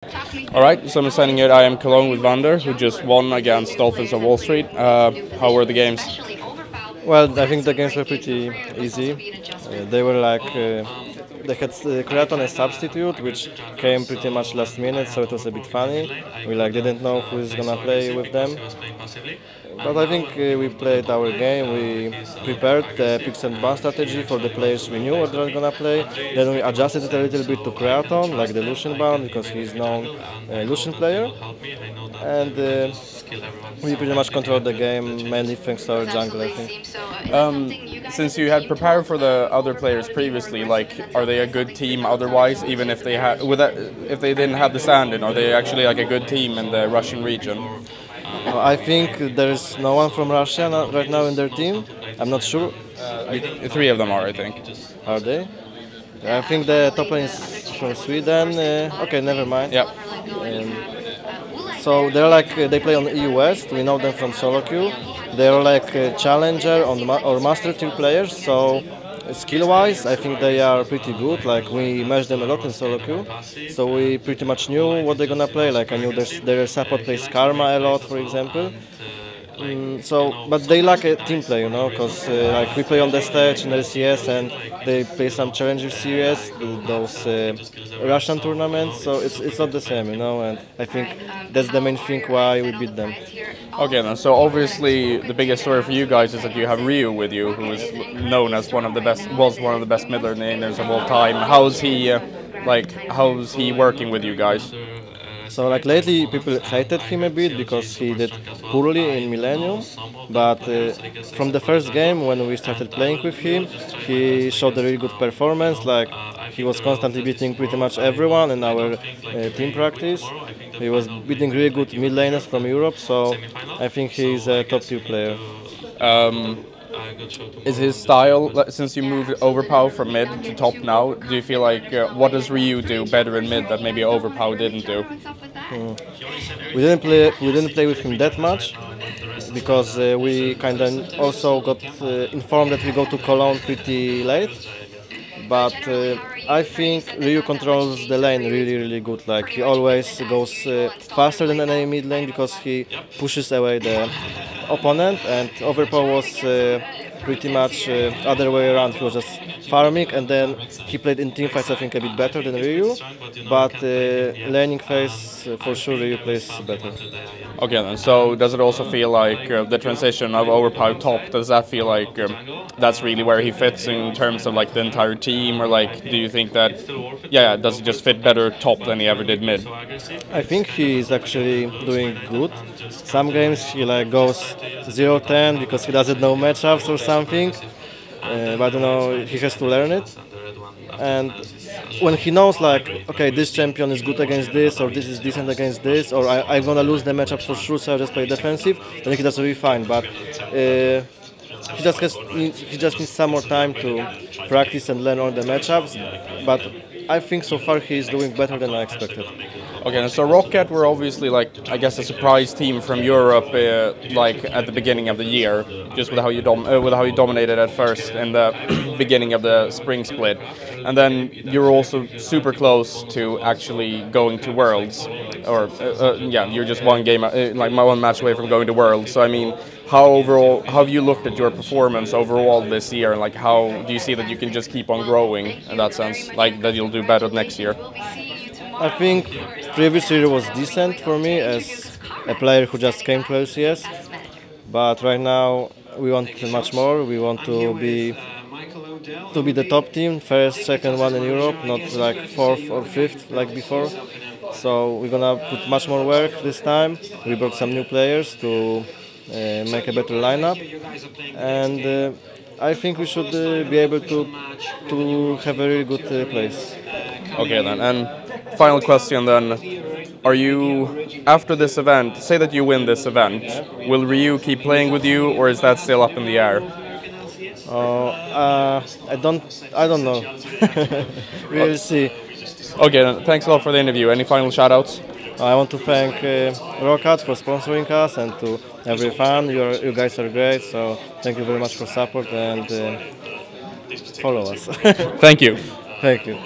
All right, so I'm standing here at IEM Cologne with Vander, who just won against Dolphins of Wall Street. How were the games? Well, I think the games were pretty easy. They were they had Creaton as substitute, which came pretty much last minute, so it was a bit funny. We didn't know who is gonna play with them. But I think we played our game. We prepared the picks and ban strategy for the players we knew what they were gonna play. Then we adjusted it a little bit to Creaton, like the Lucian ban, because he's known Lucian player. And we pretty much controlled the game, mainly thanks to our jungle, I think. Since you had prepared for the other players previously, are they a good team otherwise? Even if they had, if they didn't have the stand-in, are they actually like a good team in the Russian region? I think there's no one from Russia right now in their team. I'm not sure. Three of them are, I think. Are they? I think the top lane is from Sweden. Okay, never mind. Yeah. So they play on EU West. We know them from solo queue. They're like a challenger or master tier players. So skill-wise, I think they are pretty good. We matched them a lot in solo queue, so we pretty much knew what they're gonna play. I knew their support plays Karma a lot, for example. But they lack a team play, because we play on the stage in LCS and they play some Challenger Series, those Russian tournaments. So it's not the same, and I think that's the main thing why we beat them. Okay, then. So obviously the biggest story for you guys is that you have Ryu with you, who is known as one of the best mid laners of all time. How's he working with you guys? So lately people hated him a bit because he did poorly in Millennium, but from the first game when we started playing with him, he showed a really good performance. He was constantly beating pretty much everyone in our team practice. He was beating really good mid laners from Europe, so I think he's a top tier player. Is his style, since you moved Overpow from mid to top now, do you feel what does Ryu do better in mid that maybe Overpow didn't do? We didn't play with him that much because we kind of also got informed that we go to Cologne pretty late. But I think Ryu controls the lane really good. He always goes faster than any mid lane because he pushes away the opponent, and Overpow was pretty much other way around. He was just farming, and then he played in teamfights I think a bit better than Ryu, but laning phase for sure Ryu plays better. Okay then, so does it also feel like the transition of Overpow top, does that feel like that's really where he fits in terms of the entire team, or do you think that, does he just fit better top than he ever did mid? I think he is actually doing good. Some games he goes 0-10 because he doesn't know matchups or something, but I don't know, he has to learn it. And when he knows okay, this champion is good against this, or this is decent against this, or I'm gonna lose the matchup for sure, so I just play defensive, then he does really fine. But he just needs some more time to practice and learn all the matchups. But I think so far he's doing better than I expected. Okay, so Rocket were obviously I guess a surprise team from Europe, at the beginning of the year, just with how you dominated at first in the beginning of the spring split, and then you're also super close to actually going to Worlds, or you're just one game, one match away from going to Worlds. So I mean, how have you looked at your performance overall this year, and how do you see that you can just keep on growing in that sense, that you'll do better next year? I think previous year was decent for me as a player who just came to LCS, but right now we want much more. We want to be the top team, first, second one in Europe, not fourth or fifth like before. So we're gonna put much more work this time. We brought some new players to make a better lineup, and I think we should be able to have a really good place. Okay then, and final question then, are you, after this event, say that you win this event, will Ryu keep playing with you, or is that still up in the air? I don't know. We'll see. Okay then, thanks a lot for the interview. Any final shoutouts? I want to thank Rocket for sponsoring us, and to every fan. You guys are great, so thank you very much for support, and follow us. Thank you. Thank you.